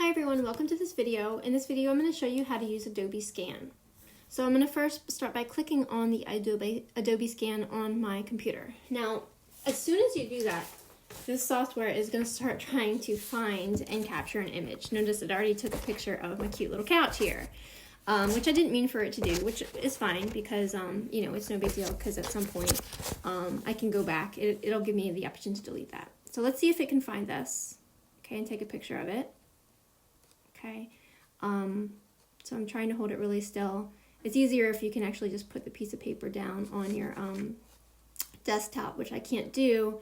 Hi everyone, welcome to this video. In this video I'm going to show you how to use Adobe Scan. So I'm going to first start by clicking on the Adobe Scan on my computer. Now, as soon as you do that, this software is going to start trying to find and capture an image. Notice it already took a picture of my cute little couch here, which I didn't mean for it to do, which is fine because, you know, it's no big deal because at some point I can go back. It'll give me the option to delete that. So let's see if it can find this, okay, and take a picture of it. Okay, so I'm trying to hold it really still. It's easier if you can actually just put the piece of paper down on your desktop, which I can't do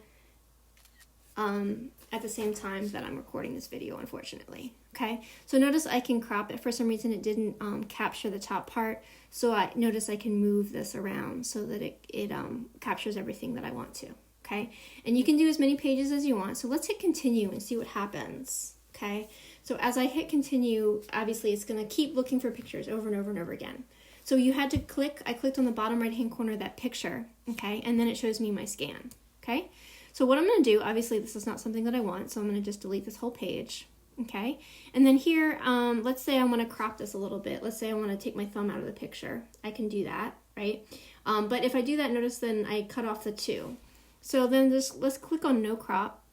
at the same time that I'm recording this video, unfortunately. Okay, so notice I can crop it. For some reason it didn't capture the top part, so I notice I can move this around so that it captures everything that I want to. Okay, and you can do as many pages as you want. So let's hit continue and see what happens. Okay, so as I hit continue, obviously it's going to keep looking for pictures over and over and over again. So you had to click, I clicked on the bottom right hand corner of that picture, okay, and then it shows me my scan, okay? So what I'm going to do, obviously this is not something that I want, so I'm going to just delete this whole page, okay? And then here, let's say I want to crop this a little bit. Let's say I want to take my thumb out of the picture. I can do that, right? But if I do that, notice then I cut off the two. So then let's click on no crop.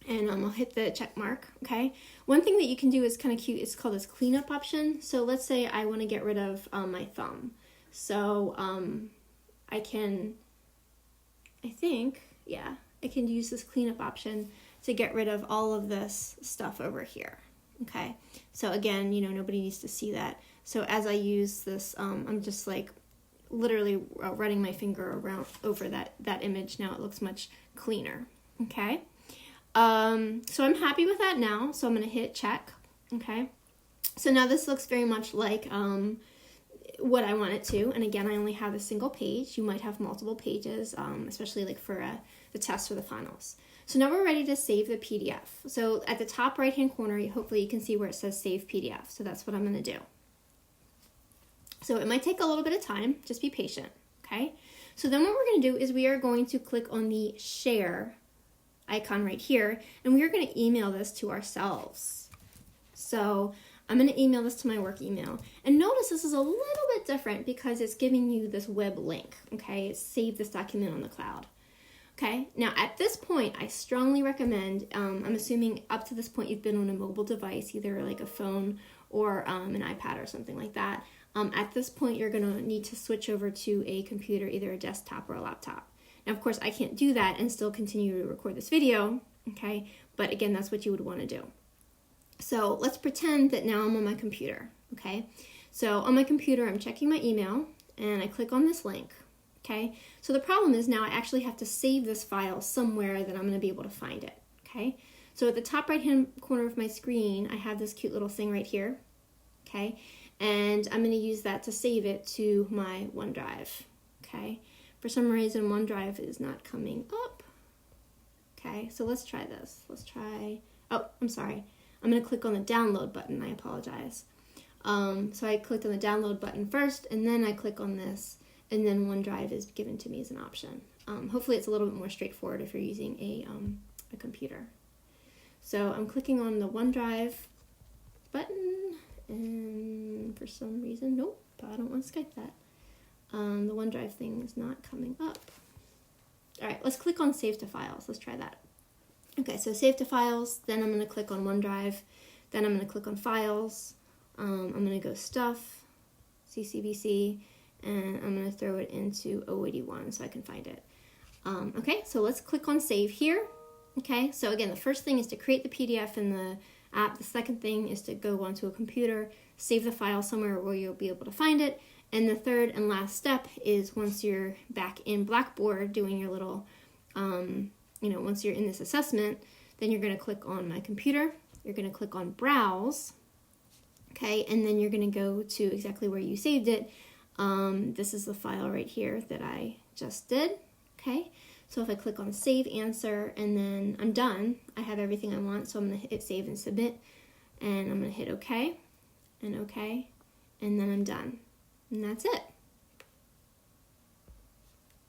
And I'll hit the check mark, okay? One thing that you can do is kind of cute. It's called this cleanup option. So let's say I want to get rid of my thumb. So I can use this cleanup option to get rid of all of this stuff over here, okay? So again, you know, nobody needs to see that. So as I use this, I'm just like literally running my finger around over that image. Now it looks much cleaner, okay? So I'm happy with that now, so I'm going to hit check, okay? So now this looks very much like what I want it to, and again, I only have a single page. You might have multiple pages, especially like for the test or the finals. So now we're ready to save the PDF. So at the top right-hand corner, hopefully you can see where it says Save PDF, so that's what I'm going to do. So it might take a little bit of time, just be patient, okay? So then what we're going to do is we are going to click on the Share icon right here, and we are going to email this to ourselves. So I'm going to email this to my work email, and notice this is a little bit different because it's giving you this web link, okay? It's save this document on the cloud. Okay, now at this point I strongly recommend, I'm assuming up to this point you've been on a mobile device, either like a phone or an iPad or something like that. At this point you're going to need to switch over to a computer, either a desktop or a laptop. Now, of course, I can't do that and still continue to record this video, okay? But again, that's what you would want to do. So let's pretend that now I'm on my computer, okay? So on my computer, I'm checking my email, and I click on this link, okay? So the problem is now I actually have to save this file somewhere that I'm going to be able to find it, okay? So at the top right-hand corner of my screen, I have this cute little thing right here, okay? And I'm going to use that to save it to my OneDrive, okay? For some reason, OneDrive is not coming up. Okay, so let's try this. Let's try, oh, I'm sorry. I'm going to click on the download button. I apologize. So I clicked on the download button first, and then I click on this, and then OneDrive is given to me as an option. Hopefully it's a little bit more straightforward if you're using a computer. So I'm clicking on the OneDrive button, and for some reason, nope, I don't want to Skype that. The OneDrive thing is not coming up. All right, let's click on Save to Files. Let's try that. Okay, so Save to Files, then I'm going to click on OneDrive, then I'm going to click on Files, I'm going to go Stuff, CCBC, and I'm going to throw it into 081 so I can find it. Okay, so let's click on Save here. Okay, so again, the first thing is to create the PDF in the app. The second thing is to go onto a computer, save the file somewhere where you'll be able to find it. And the third and last step is once you're back in Blackboard doing your little, once you're in this assessment, then you're going to click on My Computer, you're going to click on Browse, okay, and then you're going to go to exactly where you saved it. This is the file right here that I just did, okay. So if I click on Save Answer, and then I'm done, I have everything I want, so I'm going to hit Save and Submit, and I'm going to hit OK, and OK, and then I'm done. And that's it.